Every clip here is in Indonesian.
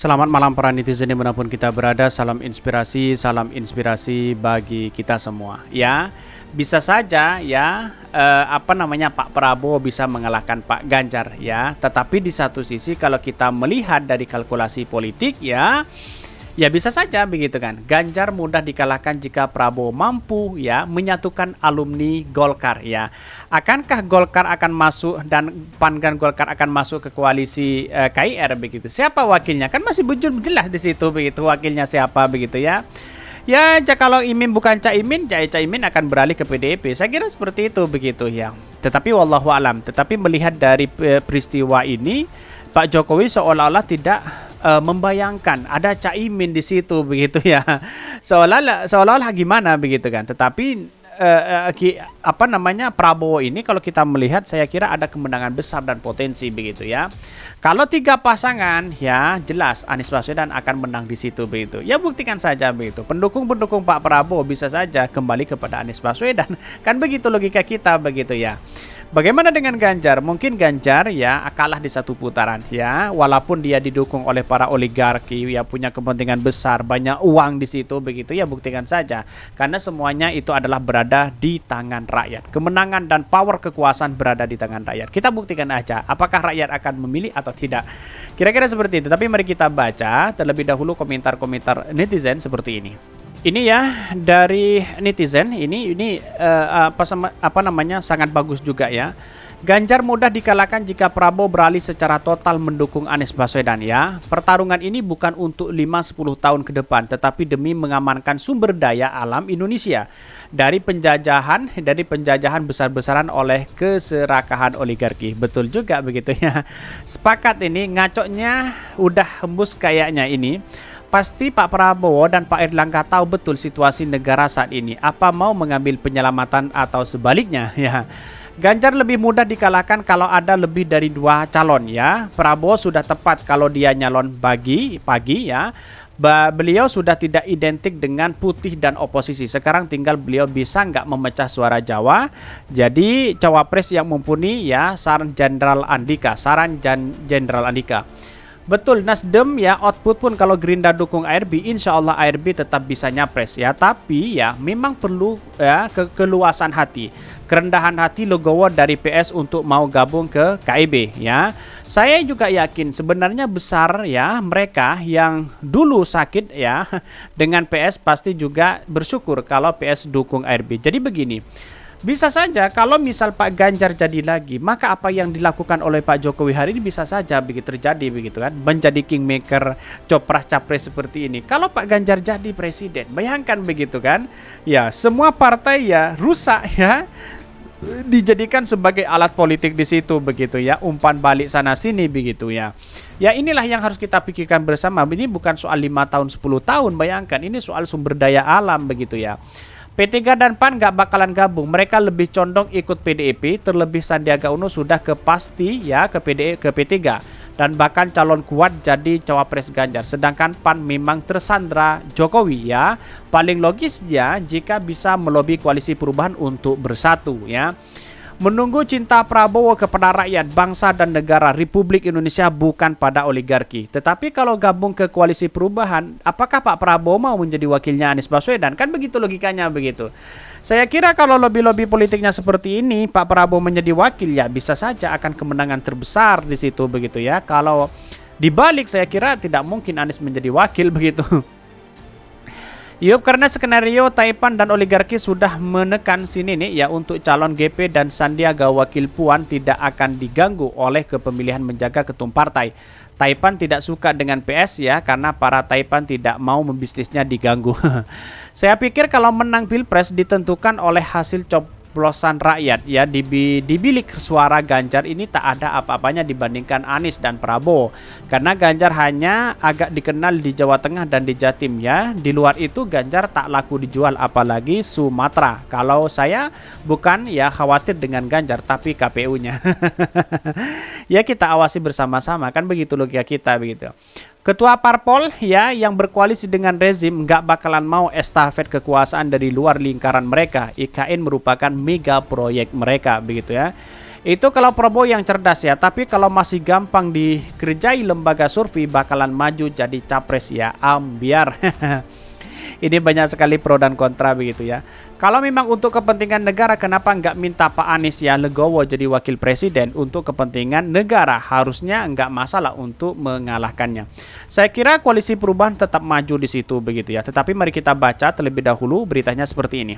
Selamat malam para netizen dimanapun kita berada. Salam inspirasi bagi kita semua. Ya, bisa saja ya Pak Prabowo bisa mengalahkan Pak Ganjar ya. Tetapi di satu sisi kalau kita melihat dari kalkulasi politik ya bisa saja begitu kan. Ganjar mudah dikalahkan jika Prabowo mampu ya menyatukan alumni Golkar ya. Akankah Golkar akan masuk dan PAN dan Golkar akan masuk ke koalisi KIR begitu? Siapa wakilnya? Kan masih jelas di situ begitu wakilnya siapa begitu ya. Ya, kalau Imin bukan Caimin, Caimin akan beralih ke PDIP. Saya kira seperti itu begitu ya. Tetapi wallahu alam, tetapi melihat dari peristiwa ini Pak Jokowi seolah-olah tidak membayangkan ada Caimin di situ begitu ya. Seolah-olah gimana begitu kan. Tetapi Prabowo ini kalau kita melihat saya kira ada kemenangan besar dan potensi begitu ya. Kalau tiga pasangan ya jelas Anies Baswedan akan menang di situ begitu. Ya buktikan saja begitu. Pendukung Pak Prabowo bisa saja kembali kepada Anies Baswedan. Kan begitu logika kita begitu ya. Bagaimana dengan Ganjar? Mungkin Ganjar ya kalah di satu putaran ya, walaupun dia didukung oleh para oligarki ya punya kepentingan besar, banyak uang di situ begitu ya buktikan saja. Karena semuanya itu adalah berada di tangan rakyat. Kemenangan dan power kekuasaan berada di tangan rakyat. Kita buktikan aja apakah rakyat akan memilih atau tidak. Kira-kira seperti itu. Tapi mari kita baca terlebih dahulu komentar-komentar netizen seperti ini. Ini ya dari netizen ini sangat bagus juga ya. Ganjar mudah dikalahkan jika Prabowo beralih secara total mendukung Anies Baswedan ya. Pertarungan ini bukan untuk 5-10 tahun ke depan tetapi demi mengamankan sumber daya alam Indonesia dari penjajahan besar-besaran oleh keserakahan oligarki. Betul juga begitu ya. Sepakat ini ngacoknya udah hembus kayaknya ini. Pasti Pak Prabowo dan Pak Erlangga tahu betul situasi negara saat ini. Apa mau mengambil penyelamatan atau sebaliknya ya. Ganjar lebih mudah dikalahkan kalau ada lebih dari 2 calon ya. Prabowo sudah tepat kalau dia nyalon pagi ya. Beliau sudah tidak identik dengan putih dan oposisi. Sekarang tinggal beliau bisa nggak memecah suara Jawa. Jadi cawapres yang mumpuni ya saran Jenderal Andika. Betul, Nasdem ya output pun kalau Gerindra dukung ARB, insya Allah ARB tetap bisa nyapres ya. Tapi ya memang perlu ya keluasan hati, kerendahan hati Legowo dari PS untuk mau gabung ke KIB ya. Saya juga yakin sebenarnya besar ya mereka yang dulu sakit ya dengan PS pasti juga bersyukur kalau PS dukung ARB. Jadi begini. Bisa saja kalau misal Pak Ganjar jadi lagi, maka apa yang dilakukan oleh Pak Jokowi hari ini bisa saja begitu terjadi begitu kan, menjadi kingmaker capres seperti ini. Kalau Pak Ganjar jadi presiden, bayangkan begitu kan, ya semua partai ya rusak ya, dijadikan sebagai alat politik di situ begitu ya, umpan balik sana sini begitu ya. Ya inilah yang harus kita pikirkan bersama. Ini bukan soal 5 tahun 10 tahun, bayangkan ini soal sumber daya alam begitu ya. P3 dan PAN gak bakalan gabung. Mereka lebih condong ikut PDIP. Terlebih Sandiaga Uno sudah kepasti ya ke P3 dan bahkan calon kuat jadi cawapres Ganjar. Sedangkan PAN memang tersandra Jokowi ya. Paling logis ya jika bisa melobi koalisi perubahan untuk bersatu ya. Menunggu cinta Prabowo kepada rakyat, bangsa dan negara Republik Indonesia bukan pada oligarki. Tetapi kalau gabung ke koalisi perubahan, apakah Pak Prabowo mau menjadi wakilnya Anies Baswedan? Kan begitu logikanya begitu. Saya kira kalau lobby-lobby politiknya seperti ini, Pak Prabowo menjadi wakil ya bisa saja akan kemenangan terbesar di situ begitu ya. Kalau dibalik saya kira tidak mungkin Anies menjadi wakil begitu. Yup, karena skenario Taipan dan oligarki sudah menekan sini nih ya untuk calon GP dan Sandiaga wakil Puan tidak akan diganggu oleh kepemilihan menjaga ketum partai. Taipan tidak suka dengan PS ya karena para Taipan tidak mau membisnisnya diganggu. Saya pikir kalau menang Pilpres ditentukan oleh hasil coblosan rakyat ya di bilik suara Ganjar ini tak ada apa-apanya dibandingkan Anies dan Prabowo karena Ganjar hanya agak dikenal di Jawa Tengah dan di Jatim ya. Di luar itu Ganjar tak laku dijual apalagi Sumatera. Kalau saya bukan ya khawatir dengan Ganjar tapi KPU-nya. Ya kita awasi bersama-sama kan begitu logika kita begitu. Ketua parpol ya yang berkoalisi dengan rezim nggak bakalan mau estafet kekuasaan dari luar lingkaran mereka. IKN merupakan mega proyek mereka begitu ya. Itu kalau Prabowo yang cerdas ya, tapi kalau masih gampang dikerjai lembaga survei bakalan maju jadi capres ya, ambiar. Ini banyak sekali pro dan kontra begitu ya. Kalau memang untuk kepentingan negara, kenapa nggak minta Pak Anies ya Legowo jadi wakil presiden untuk kepentingan negara? Harusnya nggak masalah untuk mengalahkannya. Saya kira koalisi perubahan tetap maju di situ begitu ya. Tetapi mari kita baca terlebih dahulu beritanya seperti ini.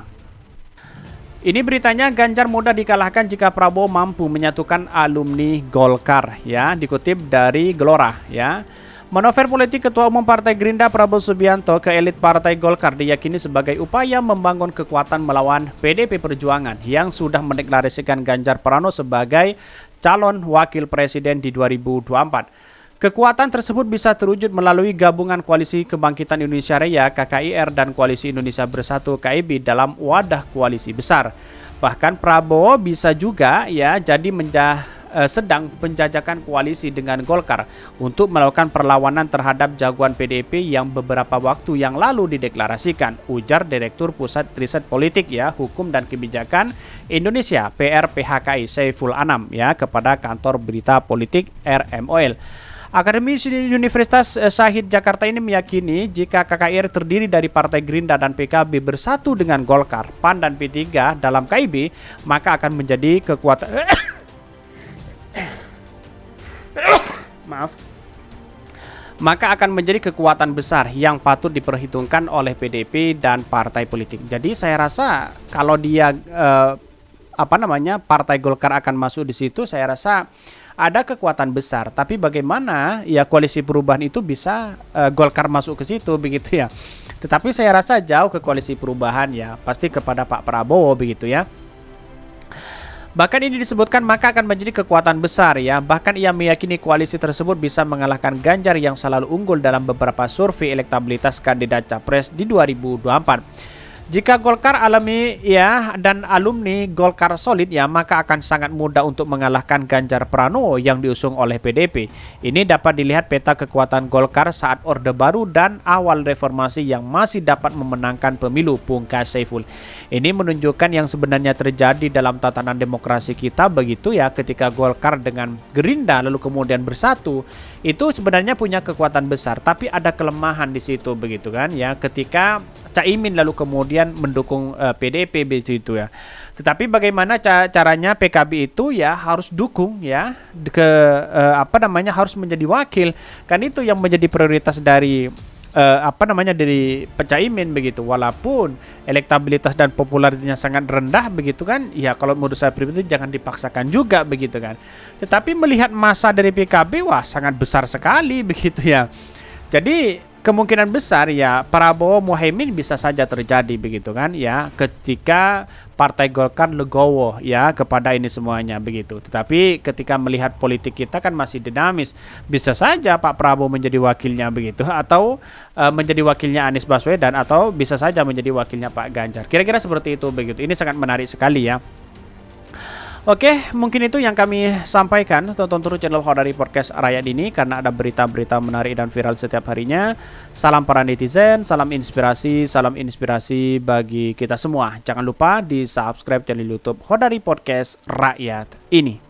Ini beritanya, Ganjar mudah dikalahkan jika Prabowo mampu menyatukan alumni Golkar ya, dikutip dari Gelora ya. Manuver politik Ketua Umum Partai Gerindra Prabowo Subianto ke elit Partai Golkar diyakini sebagai upaya membangun kekuatan melawan PDP Perjuangan yang sudah mendeklarasikan Ganjar Pranowo sebagai calon wakil presiden di 2024. Kekuatan tersebut bisa terwujud melalui gabungan Koalisi Kebangkitan Indonesia Raya KKIR dan Koalisi Indonesia Bersatu KIB dalam wadah koalisi besar. Bahkan Prabowo bisa juga ya jadi sedang penjajakan koalisi dengan Golkar untuk melakukan perlawanan terhadap jagoan PDIP yang beberapa waktu yang lalu dideklarasikan, ujar Direktur Pusat Riset Politik ya, Hukum dan Kebijakan Indonesia PRPHKI Saiful Anam ya kepada kantor berita politik RMOL. Akademisi Universitas Syahid Jakarta ini meyakini jika KKIR terdiri dari Partai Gerindra dan PKB bersatu dengan Golkar, PAN dan P3 dalam KIB, maka akan menjadi kekuatan maka akan menjadi kekuatan besar yang patut diperhitungkan oleh PDIP dan partai politik. Jadi saya rasa kalau dia Partai Golkar akan masuk di situ, saya rasa ada kekuatan besar. Tapi bagaimana ya koalisi perubahan itu bisa Golkar masuk ke situ begitu ya. Tetapi saya rasa jauh ke koalisi perubahan ya, pasti kepada Pak Prabowo begitu ya. Bahkan ini disebutkan maka akan menjadi kekuatan besar ya. Bahkan ia meyakini koalisi tersebut bisa mengalahkan Ganjar yang selalu unggul dalam beberapa survei elektabilitas kandidat capres di 2024. Jika Golkar alami ya dan alumni Golkar solid ya, maka akan sangat mudah untuk mengalahkan Ganjar Pranowo yang diusung oleh PDIP. Ini dapat dilihat peta kekuatan Golkar saat Orde Baru dan awal reformasi yang masih dapat memenangkan pemilu, pungkas Saiful. Ini menunjukkan yang sebenarnya terjadi dalam tatanan demokrasi kita begitu ya, ketika Golkar dengan Gerindra lalu kemudian bersatu, itu sebenarnya punya kekuatan besar, tapi ada kelemahan di situ begitu kan ya, ketika Caimin lalu kemudian mendukung PDIP begitu ya. Tetapi bagaimana caranya PKB itu ya harus dukung ya harus menjadi wakil, kan itu yang menjadi prioritas dari dari Caimin begitu. Walaupun elektabilitas dan popularitasnya sangat rendah begitu kan, ya kalau menurut saya pribadi jangan dipaksakan juga begitu kan. Tetapi melihat masa dari PKB wah sangat besar sekali begitu ya. Jadi kemungkinan besar ya Prabowo Muhaimin bisa saja terjadi begitu kan ya, ketika Partai Golkar legowo ya kepada ini semuanya begitu. Tetapi ketika melihat politik kita kan masih dinamis, bisa saja Pak Prabowo menjadi wakilnya begitu, atau menjadi wakilnya Anies Baswedan, atau bisa saja menjadi wakilnya Pak Ganjar. Kira-kira seperti itu begitu. Ini sangat menarik sekali ya. Oke, mungkin itu yang kami sampaikan. Tonton terus channel Khodari Podcast Rakyat ini karena ada berita-berita menarik dan viral setiap harinya. Salam para netizen, salam inspirasi bagi kita semua. Jangan lupa di subscribe channel YouTube Khodari Podcast Rakyat ini.